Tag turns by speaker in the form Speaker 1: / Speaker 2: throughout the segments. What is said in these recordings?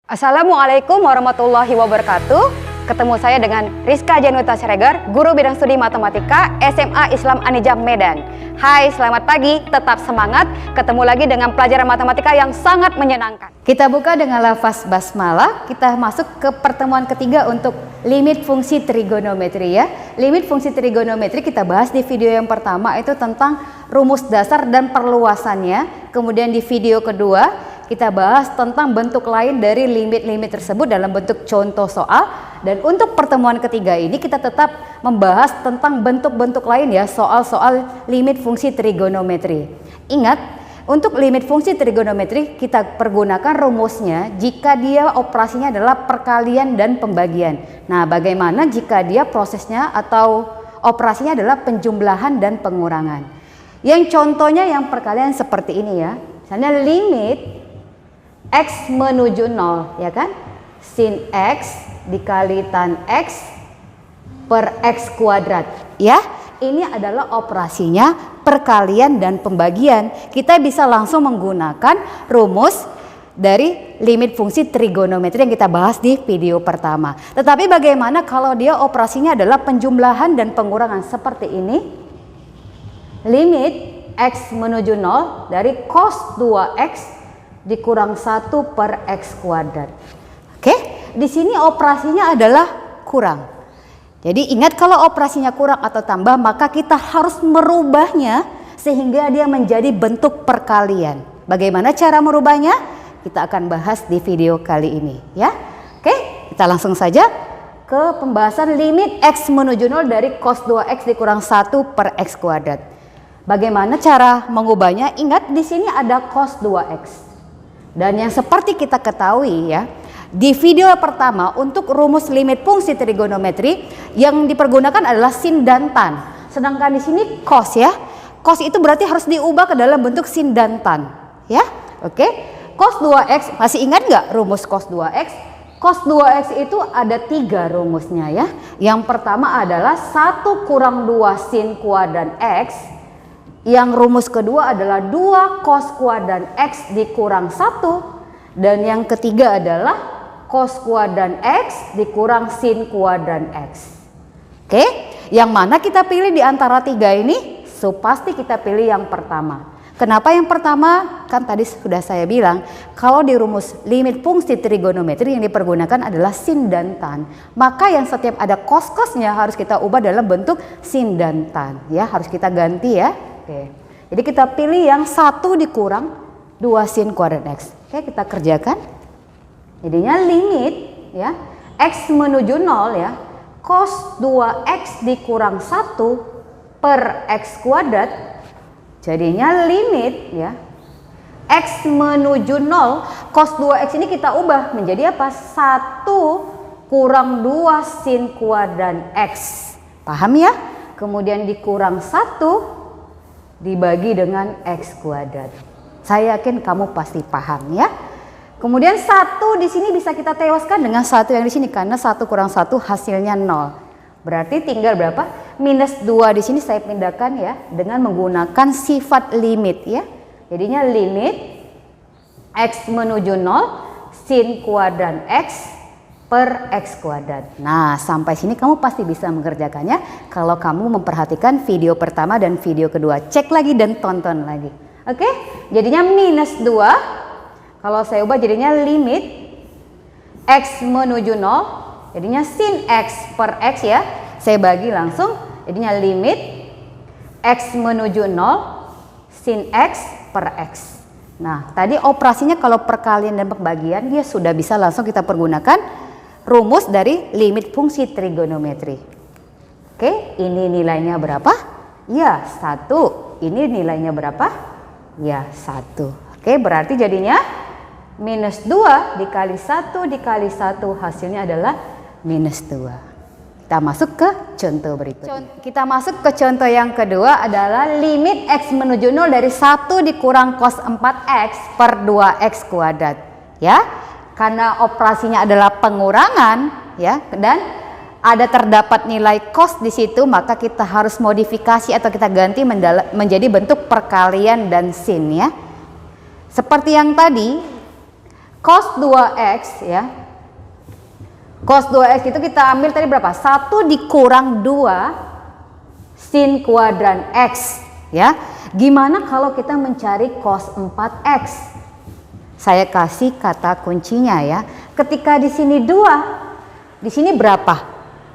Speaker 1: Assalamualaikum warahmatullahi wabarakatuh. Ketemu saya dengan Rizka Januta Siregar, guru bidang studi matematika SMA Islam Anijam Medan. Hai, selamat pagi, tetap semangat. Ketemu lagi dengan pelajaran matematika yang sangat menyenangkan. Kita buka dengan lafaz basmalah. Kita masuk ke pertemuan ketiga untuk limit fungsi trigonometri ya. Limit fungsi trigonometri kita bahas di video yang pertama, itu tentang rumus dasar dan perluasannya. Kemudian di video kedua kita bahas tentang bentuk lain dari limit-limit tersebut dalam bentuk contoh soal. Dan untuk pertemuan ketiga ini kita tetap membahas tentang bentuk-bentuk lain ya, soal-soal limit fungsi trigonometri. Ingat, untuk limit fungsi trigonometri kita pergunakan rumusnya jika dia operasinya adalah perkalian dan pembagian. Nah, bagaimana jika dia prosesnya atau operasinya adalah penjumlahan dan pengurangan? Yang contohnya yang perkalian seperti ini ya. Misalnya limit X menuju 0, ya kan? Sin X dikali tan X per X kuadrat. Ya, ini adalah operasinya perkalian dan pembagian. Kita bisa langsung menggunakan rumus dari limit fungsi trigonometri yang kita bahas di video pertama. Tetapi bagaimana kalau dia operasinya adalah penjumlahan dan pengurangan seperti ini? Limit X menuju 0 dari cos 2X dikurang 1 per X kuadrat. Oke, di sini operasinya adalah kurang. Jadi ingat, kalau operasinya kurang atau tambah, maka kita harus merubahnya sehingga dia menjadi bentuk perkalian. Bagaimana cara merubahnya? Kita akan bahas di video kali ini ya. Oke, kita langsung saja ke pembahasan limit X menuju 0 dari cos 2X dikurang 1 per X kuadrat. Bagaimana cara mengubahnya? Ingat, di sini ada cos 2X. Dan yang seperti kita ketahui ya, di video pertama untuk rumus limit fungsi trigonometri yang dipergunakan adalah sin dan tan. Sedangkan di sini cos ya. Cos itu berarti harus diubah ke dalam bentuk sin dan tan ya. Oke. Cos 2X, masih ingat nggak rumus cos 2X? Cos 2X itu ada 3 rumusnya ya. Yang pertama adalah 1 kurang 2 sin kuadran X. Yang rumus kedua adalah 2 cos kuadran X dikurang 1. Dan yang ketiga adalah cos kuadran X dikurang sin kuadran X. Oke, yang mana kita pilih di antara 3 ini? So, pasti kita pilih yang pertama. Kenapa yang pertama? Kan tadi sudah saya bilang, kalau di rumus limit fungsi trigonometri yang dipergunakan adalah sin dan tan. Maka yang setiap ada cos-cosnya harus kita ubah dalam bentuk sin dan tan. Ya, harus kita ganti ya. Oke. Jadi kita pilih yang 1 dikurang 2 sin kuadrat X. Oke, kita kerjakan. Jadinya limit ya, X menuju 0 ya, cos 2X dikurang 1 per X kuadrat. Jadinya limit ya, X menuju 0, cos 2X ini kita ubah menjadi apa? 1 kurang 2 sin kuadran X. Paham ya? Kemudian dikurang 1 dibagi dengan X kuadrat. Saya yakin kamu pasti paham ya. Kemudian 1 di sini bisa kita tewaskan dengan 1 yang di sini, karena 1 kurang 1 hasilnya 0. Berarti tinggal berapa? Minus 2 di sini saya pindahkan ya dengan menggunakan sifat limit ya. Jadinya limit X menuju 0 sin kuadran X per X kuadrat. Nah, sampai sini kamu pasti bisa mengerjakannya kalau kamu memperhatikan video pertama dan video kedua. Cek lagi dan tonton lagi. Oke, jadinya minus 2. Kalau saya ubah jadinya limit X menuju 0. Jadinya sin X per X ya. Saya bagi langsung. Jadinya limit X menuju 0 sin X per X. Nah, tadi operasinya kalau perkalian dan pembagian dia sudah bisa langsung kita pergunakan rumus dari limit fungsi trigonometri. Oke, ini nilainya berapa? Ya, 1. Ini nilainya berapa? Ya, 1. Oke, berarti jadinya minus 2 dikali 1 dikali 1 hasilnya adalah minus 2. Kita masuk ke contoh berikutnya. Kita masuk ke contoh yang kedua adalah limit X menuju 0 dari 1 dikurang cos 4X per 2X kuadrat. Ya, karena operasinya adalah pengurangan ya, dan ada terdapat nilai cos di situ, maka kita harus modifikasi atau kita ganti menjadi bentuk perkalian dan sin ya. Seperti yang tadi, cos 2x ya. Cos 2x itu kita ambil tadi berapa? 1 dikurang 2 sin kuadran x ya. Gimana kalau kita mencari cos 4x? Saya kasih kata kuncinya ya. Ketika di sini 2, di sini berapa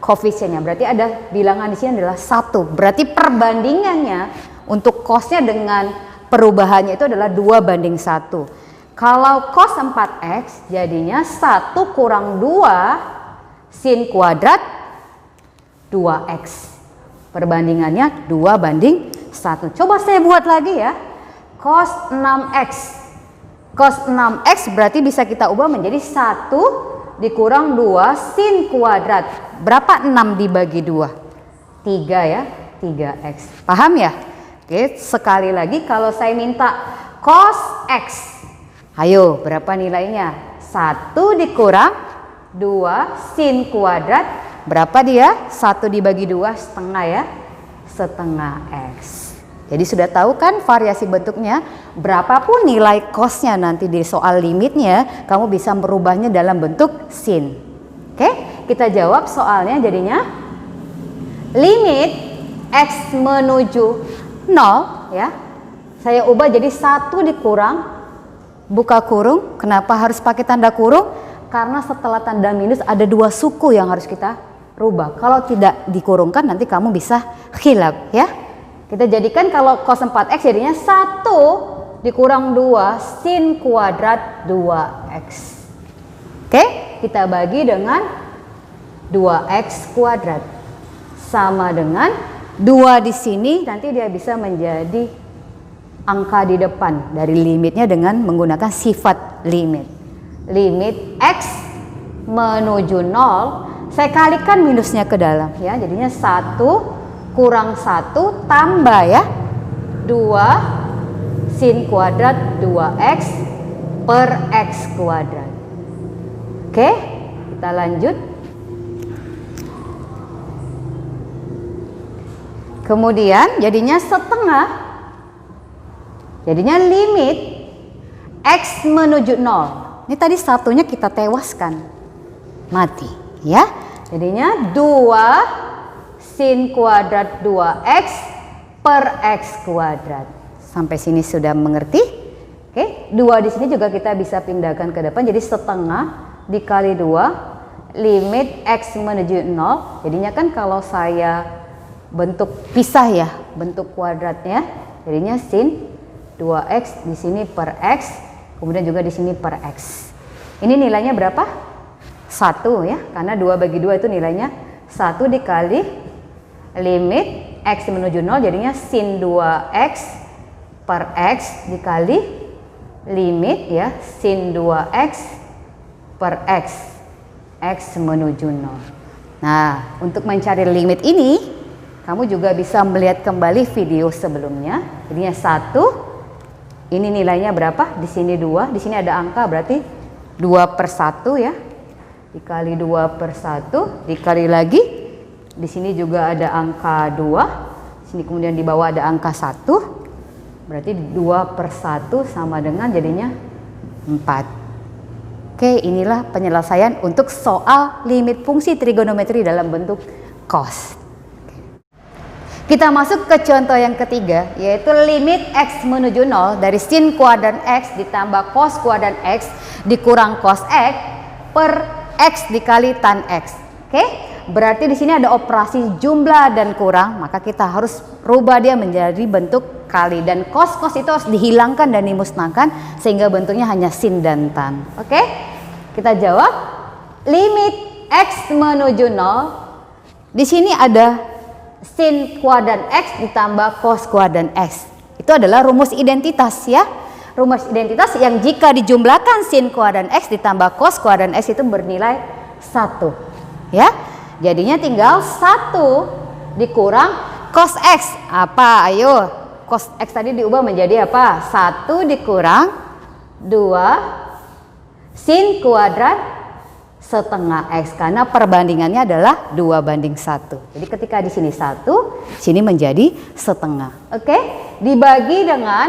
Speaker 1: koefisiennya? Berarti ada bilangan di sini adalah 1. Berarti perbandingannya untuk cosnya dengan perubahannya itu adalah 2:1. Kalau cos 4x jadinya 1 kurang 2 sin kuadrat 2x. Perbandingannya 2:1. Coba saya buat lagi ya. Cos 6x. Cos 6x berarti bisa kita ubah menjadi 1 dikurang 2 sin kuadrat. Berapa 6 dibagi 2? 3 ya, 3x. Paham ya? Oke, sekali lagi kalau saya minta cos x. Ayo, berapa nilainya? 1 dikurang 2 sin kuadrat. Berapa dia? 1 dibagi 2 setengah ya. Setengah x. Jadi sudah tahu kan variasi bentuknya? Berapapun nilai cosnya nanti di soal limitnya, kamu bisa merubahnya dalam bentuk sin. Oke, kita jawab soalnya jadinya limit x menuju 0 ya. Saya ubah jadi 1 dikurang buka kurung. Kenapa harus pakai tanda kurung? Karena setelah tanda minus ada 2 suku yang harus kita rubah. Kalau tidak dikurungkan nanti kamu bisa khilaf ya. Kita jadikan kalau cos 4x jadinya 1 dikurang 2 sin kuadrat 2x. Oke, kita bagi dengan 2x kuadrat. Sama dengan 2 di sini nanti dia bisa menjadi angka di depan dari limitnya dengan menggunakan sifat limit. Limit x menuju 0, saya kalikan minusnya ke dalam ya. Jadinya 1 kurang 1 tambah ya 2 sin kuadrat 2x per x kuadrat. Oke, kita lanjut. Kemudian jadinya setengah. Jadinya limit x menuju 0. Ini tadi satunya kita tewaskan. Mati ya. Jadinya 2 sin kuadrat 2x per x kuadrat. Sampai sini sudah mengerti? Oke, 2 di sini juga kita bisa pindahkan ke depan jadi setengah dikali 2 limit x menuju 0. Jadinya kan kalau saya bentuk pisah ya, bentuk kuadratnya, jadinya sin 2x di sini per x, kemudian juga di sini per x. Ini nilainya berapa? 1 ya, karena 2/2 itu nilainya 1 dikali limit x menuju 0 jadinya sin 2x per x dikali limit ya sin 2x per x menuju 0. Nah, untuk mencari limit ini kamu juga bisa melihat kembali video sebelumnya. Jadinya 1, ini nilainya berapa? Di sini 2, di sini ada angka berarti 2/1 ya. Dikali 2/1 dikali lagi. Di sini juga ada angka 2, sini kemudian di bawah ada angka 1, berarti 2/1 sama dengan jadinya 4. Oke, inilah penyelesaian untuk soal limit fungsi trigonometri dalam bentuk cos. Kita masuk ke contoh yang ketiga, yaitu limit x menuju 0 dari sin kuadran x ditambah cos kuadran x dikurang cos x per x dikali tan x. Oke? Berarti di sini ada operasi jumlah dan kurang, maka kita harus rubah dia menjadi bentuk kali, dan cos itu harus dihilangkan dan dimusnahkan sehingga bentuknya hanya sin dan tan. Oke? Kita jawab limit x menuju 0. Di sini ada sin kuadran x ditambah cos kuadran x. Itu adalah rumus identitas ya. Rumus identitas yang jika dijumlahkan sin kuadran x ditambah cos kuadran x itu bernilai 1 ya. Jadinya tinggal 1 dikurang cos x. Apa? Ayo. Cos x tadi diubah menjadi apa? 1 dikurang 2 sin kuadrat setengah x. Karena perbandingannya adalah 2/1. Jadi ketika di sini 1, sini menjadi setengah. Oke? Dibagi dengan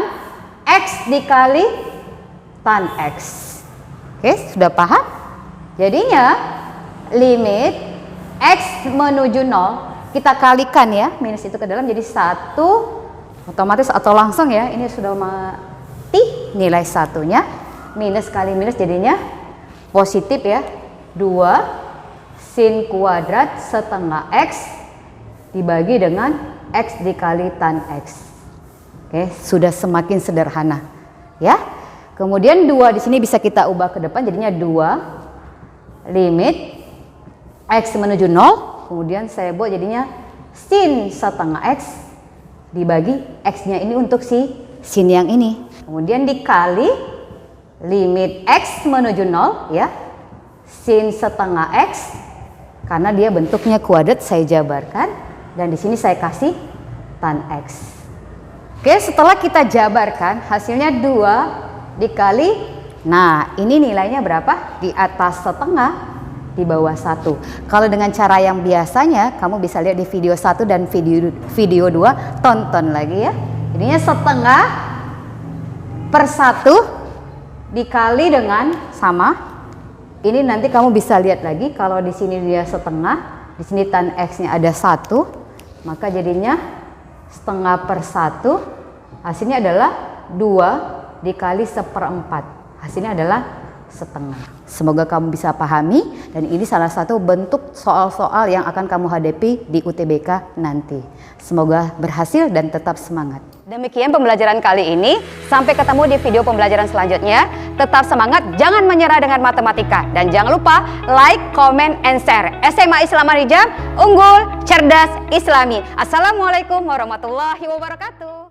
Speaker 1: x dikali tan x. Oke, sudah paham? Jadinya limit X menuju 0 kita kalikan ya, minus itu ke dalam jadi 1, otomatis atau langsung ya, ini sudah mati nilai satunya, minus kali minus jadinya positif ya, 2 sin kuadrat setengah X dibagi dengan X dikali tan X. Oke, sudah semakin sederhana ya. Kemudian 2 di sini bisa kita ubah ke depan jadinya 2 limit X menuju 0, kemudian saya buat jadinya sin setengah X dibagi X-nya ini untuk si sin yang ini. Kemudian dikali limit X menuju 0 ya, sin setengah X, karena dia bentuknya kuadrat saya jabarkan, dan di sini saya kasih tan X. Oke, setelah kita jabarkan hasilnya 2 dikali, nah ini nilainya berapa? Di atas setengah, di bawah 1. Kalau dengan cara yang biasanya kamu bisa lihat di video 1 dan video 2, tonton lagi ya. Jadinya setengah per 1 dikali dengan sama. Ini nanti kamu bisa lihat lagi, kalau di sini dia setengah, di sini tan X-nya ada 1, maka jadinya setengah per 1 hasilnya adalah 2 dikali 1/4. Hasilnya adalah setengah. Semoga kamu bisa pahami, dan ini salah satu bentuk soal-soal yang akan kamu hadapi di UTBK nanti. Semoga berhasil dan tetap semangat. Demikian pembelajaran kali ini. Sampai ketemu di video pembelajaran selanjutnya. Tetap semangat, jangan menyerah dengan matematika, dan jangan lupa like, comment, and share. SMA Islam Anijam, unggul, cerdas, Islami. Assalamualaikum warahmatullahi wabarakatuh.